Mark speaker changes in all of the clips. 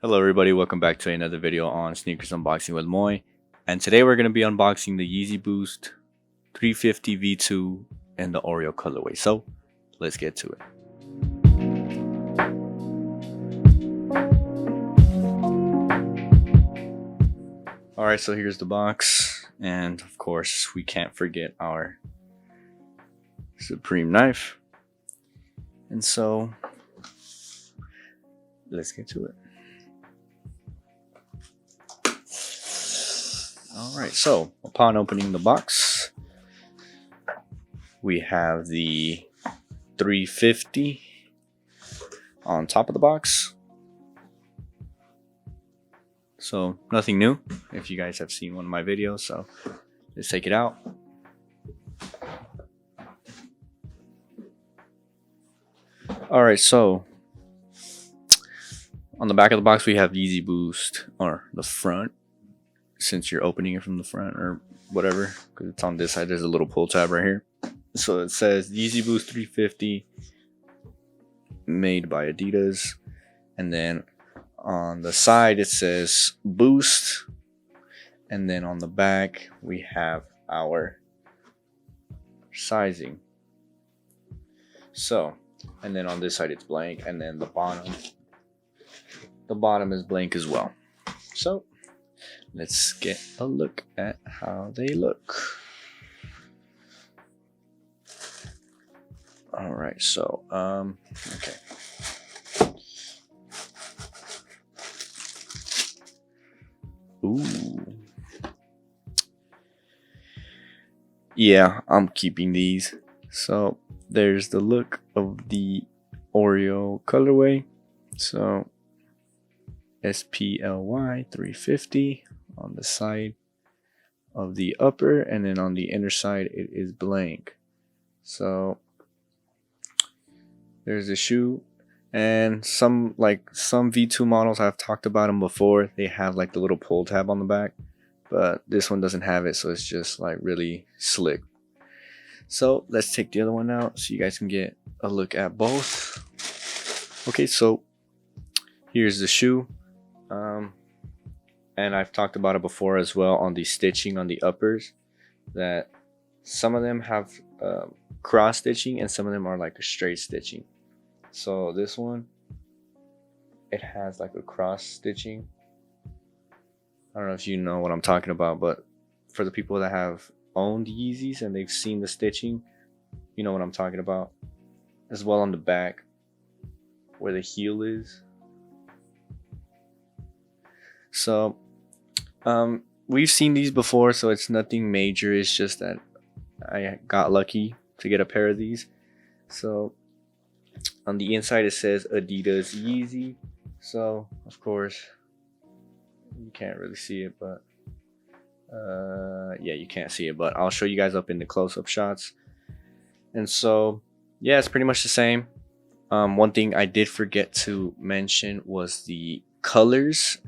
Speaker 1: Hello everybody, welcome back to another video on Sneakers Unboxing with Moi. And today we're going to be unboxing the Yeezy Boost 350 V2 in the Oreo colorway. So, let's get to it. Alright, so here's the box. And of course, we can't forget our Supreme knife. And so, let's get to it. Alright, so upon opening the box, we have the 350 on top of the box. So nothing new if you guys have seen one of my videos, so let's take it out. Alright, so on the back of the box we have Yeezy Boost, or the front, since you're opening it from the front or whatever, because it's on this side. There's a little pull tab right here. So it says Yeezy Boost 350 made by Adidas, and then on the side it says Boost, and then on the back we have our sizing. So, and then on this side it's blank, and then the bottom is blank as well. So let's get a look at how they look. Alright, so okay. Ooh. Yeah, I'm keeping these. So there's the look of the Oreo colorway. So SPLY 350 on the side of the upper, and then on the inner side it is blank. So there's a shoe, and some V2 models, I've talked about them before, they have like the little pull tab on the back, but this one doesn't have it, so it's just like really slick. So let's take the other one out so you guys can get a look at both. Okay, so here's the shoe. And I've talked about it before as well on the stitching on the uppers, that some of them have cross stitching and some of them are like a straight stitching. So this one, it has like a cross stitching. I don't know if you know what I'm talking about, but for the people that have owned Yeezys and they've seen the stitching, you know what I'm talking about. As well on the back where the heel is. So we've seen these before, so it's nothing major. It's just that I got lucky to get a pair of these. So on the inside it says Adidas Yeezy. So of course you can't really see it, but yeah, you can't see it, but I'll show you guys up in the close-up shots. And so yeah, it's pretty much the same. One thing I did forget to mention was the colors.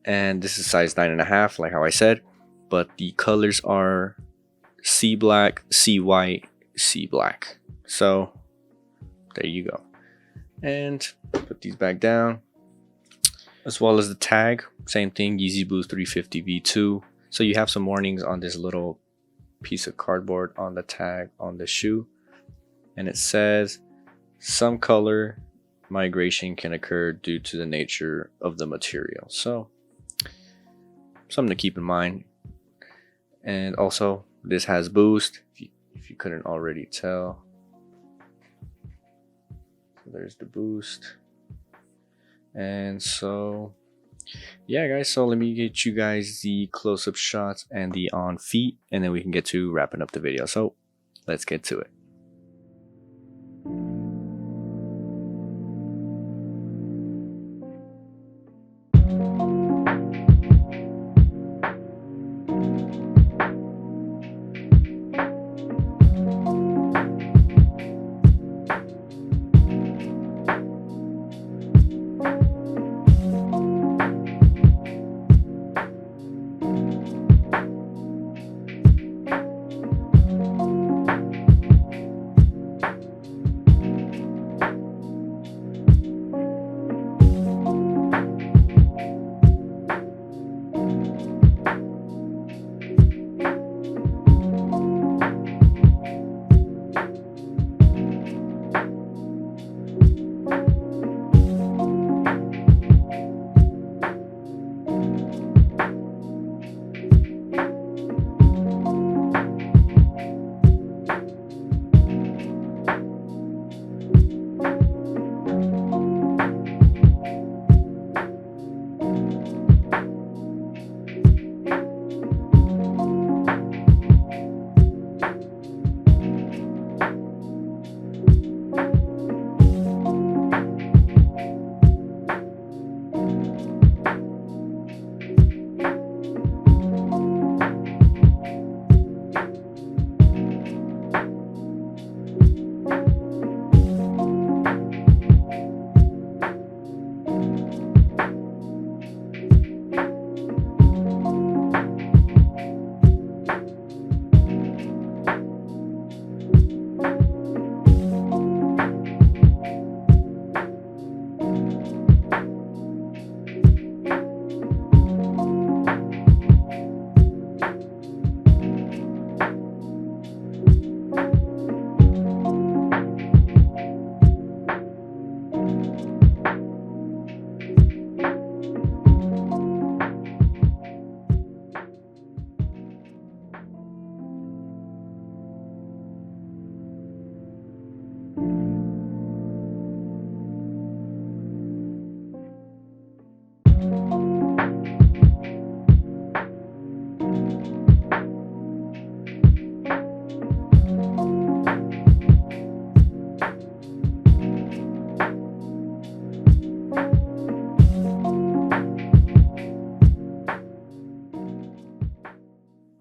Speaker 1: And this is size 9.5, like how I said, but the colors are sea black, sea white, sea black. So there you go. And put these back down, as well as the tag. Same thing, Yeezy Boost 350 V2. So you have some warnings on this little piece of cardboard on the tag on the shoe, and it says some color migration can occur due to the nature of the material. So something to keep in mind. And also this has Boost, if you couldn't already tell. So there's the Boost. And so yeah guys, so let me get you guys the close-up shots and the on feet, and then we can get to wrapping up the video. So let's get to it.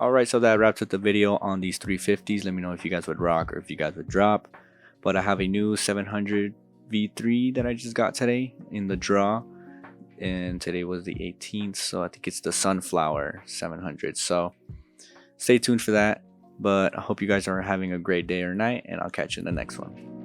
Speaker 1: Alright, so that wraps up the video on these 350s. Let me know if you guys would rock or if you guys would drop. But I have a new 700 V3 that I just got today in the draw. And today was the 18th, so I think it's the Sunflower 700. So stay tuned for that. But I hope you guys are having a great day or night, and I'll catch you in the next one.